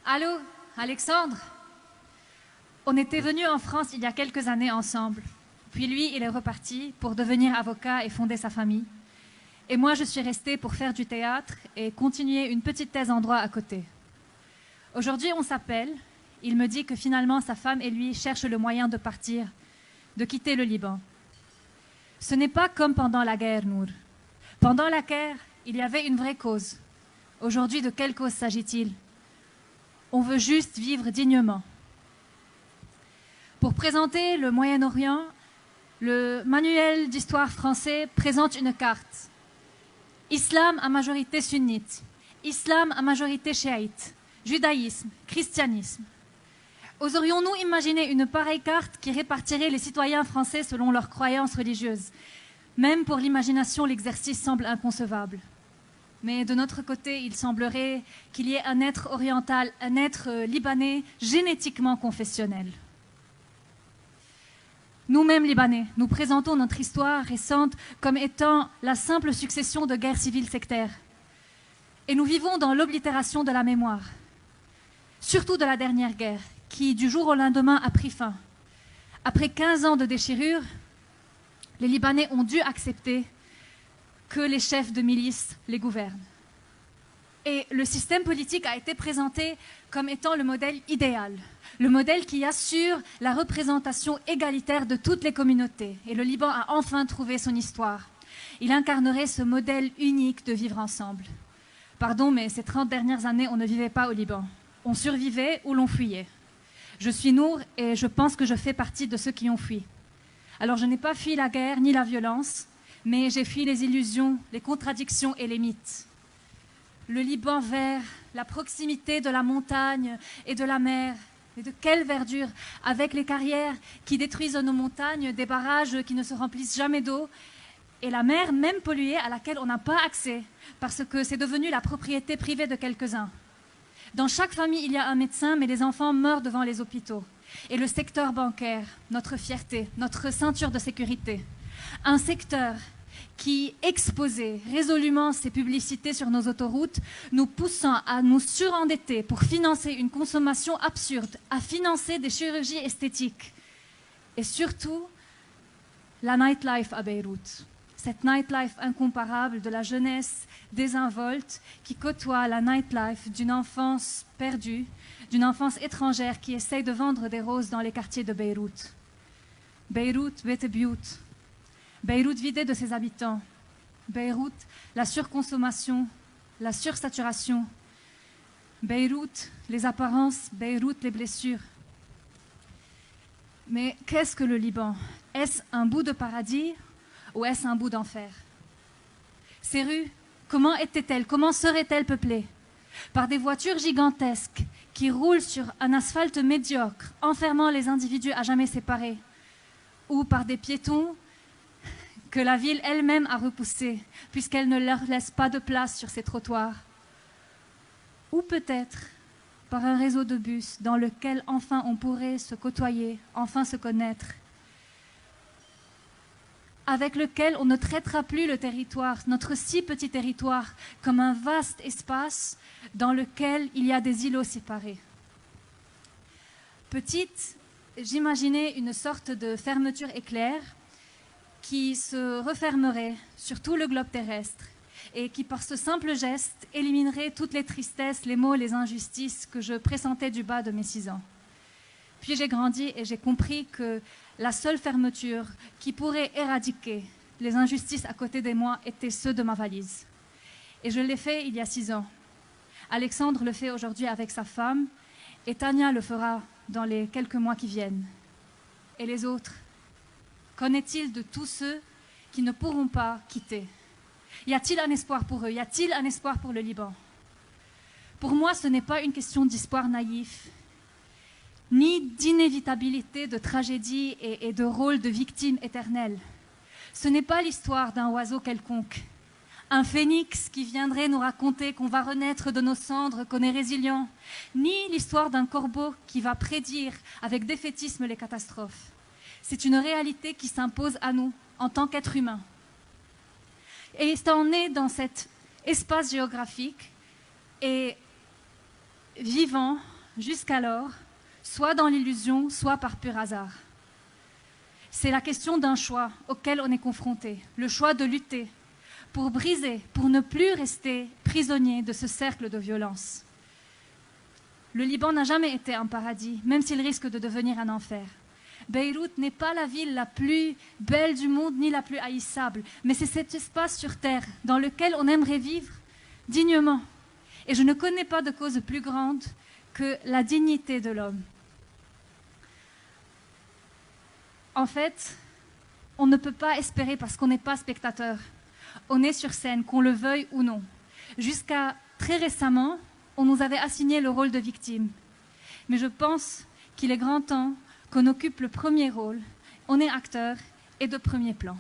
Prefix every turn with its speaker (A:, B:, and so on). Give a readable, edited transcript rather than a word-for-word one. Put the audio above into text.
A: Allô, Alexandre? On était venus en France il y a quelques années ensemble. Puis lui, il est reparti pour devenir avocat et fonder sa famille. Et moi, je suis restée pour faire du théâtre et continuer une petite thèse en droit à côté. Aujourd'hui, on s'appelle. Il me dit que finalement, sa femme et lui cherchent le moyen de partir, de quitter le Liban. Ce n'est pas comme pendant la guerre, Nour. Pendant la guerre, il y avait une vraie cause. Aujourd'hui, de quelle cause s'agit-il? On veut juste vivre dignement. Pour présenter le Moyen-Orient, le manuel d'histoire français présente une carte. Islam à majorité sunnite, islam à majorité chiite, judaïsme, christianisme. Oserions-nous imaginer une pareille carte qui répartirait les citoyens français selon leurs croyances religieuses? Même pour l'imagination, l'exercice semble inconcevable. Mais de notre côté, il semblerait qu'il y ait un être oriental, un être libanais génétiquement confessionnel. Nous-mêmes Libanais, nous présentons notre histoire récente comme étant la simple succession de guerres civiles sectaires. Et nous vivons dans l'oblitération de la mémoire, surtout de la dernière guerre, qui du jour au lendemain a pris fin. Après 15 ans de déchirure, les Libanais ont dû accepter que les chefs de milice les gouvernent. Et le système politique a été présenté comme étant le modèle idéal, le modèle qui assure la représentation égalitaire de toutes les communautés. Et le Liban a enfin trouvé son histoire. Il incarnerait ce modèle unique de vivre ensemble. Pardon, mais ces 30 dernières années, on ne vivait pas au Liban. On survivait ou l'on fuyait. Je suis Nour et je pense que je fais partie de ceux qui ont fui. Alors je n'ai pas fui la guerre ni la violence, mais j'ai fui les illusions, les contradictions et les mythes. Le Liban vert, la proximité de la montagne et de la mer, et de quelle verdure, avec les carrières qui détruisent nos montagnes, des barrages qui ne se remplissent jamais d'eau, et la mer même polluée à laquelle on n'a pas accès, parce que c'est devenu la propriété privée de quelques-uns. Dans chaque famille, il y a un médecin, mais les enfants meurent devant les hôpitaux. Et le secteur bancaire, notre fierté, notre ceinture de sécurité. Un secteur qui exposait résolument ses publicités sur nos autoroutes, nous poussant à nous surendetter pour financer une consommation absurde, à financer des chirurgies esthétiques. Et surtout, la nightlife à Beyrouth. Cette nightlife incomparable de la jeunesse désinvolte qui côtoie la nightlife d'une enfance perdue, d'une enfance étrangère qui essaye de vendre des roses dans les quartiers de Beyrouth. Beyrouth, Betebiout. Beyrouth vidée de ses habitants. Beyrouth, la surconsommation, la sursaturation. Beyrouth, les apparences. Beyrouth, les blessures. Mais qu'est-ce que le Liban? Est-ce un bout de paradis ou est-ce un bout d'enfer? Ces rues, comment étaient-elles? Comment seraient-elles peuplées? Par des voitures gigantesques qui roulent sur un asphalte médiocre, enfermant les individus à jamais séparés, ou par des piétons que la ville elle-même a repoussés, puisqu'elle ne leur laisse pas de place sur ses trottoirs, ou peut-être par un réseau de bus dans lequel enfin on pourrait se côtoyer, enfin se connaître, avec lequel on ne traitera plus le territoire, notre si petit territoire, comme un vaste espace dans lequel il y a des îlots séparés. Petite, j'imaginais une sorte de fermeture éclair qui se refermerait sur tout le globe terrestre et qui, par ce simple geste, éliminerait toutes les tristesses, les maux, les injustices que je pressentais du bas de mes 6 ans. Puis j'ai grandi et j'ai compris que la seule fermeture qui pourrait éradiquer les injustices à côté de moi était ceux de ma valise. Et je l'ai fait il y a 6 ans. Alexandre le fait aujourd'hui avec sa femme et Tania le fera dans les quelques mois qui viennent. Et les autres? Qu'en est-il de tous ceux qui ne pourront pas quitter? Y a-t-il un espoir pour eux? Y a-t-il un espoir pour le Liban? Pour moi, ce n'est pas une question d'espoir naïf, ni d'inévitabilité de tragédie et de rôle de victime éternelle. Ce n'est pas l'histoire d'un oiseau quelconque, un phénix qui viendrait nous raconter qu'on va renaître de nos cendres, qu'on est résilient, ni l'histoire d'un corbeau qui va prédire avec défaitisme les catastrophes. C'est une réalité qui s'impose à nous en tant qu'êtres humains. Et étant né dans cet espace géographique et vivant jusqu'alors, soit dans l'illusion, soit par pur hasard. C'est la question d'un choix auquel on est confronté, le choix de lutter pour briser, pour ne plus rester prisonnier de ce cercle de violence. Le Liban n'a jamais été un paradis, même s'il risque de devenir un enfer. Beyrouth n'est pas la ville la plus belle du monde ni la plus haïssable, mais c'est cet espace sur terre dans lequel on aimerait vivre dignement. Et je ne connais pas de cause plus grande que la dignité de l'homme. En fait, on ne peut pas espérer parce qu'on n'est pas spectateur. On est sur scène, qu'on le veuille ou non. Jusqu'à très récemment, on nous avait assigné le rôle de victime. Mais je pense qu'il est grand temps qu'on occupe le premier rôle. On est acteur et de premier plan.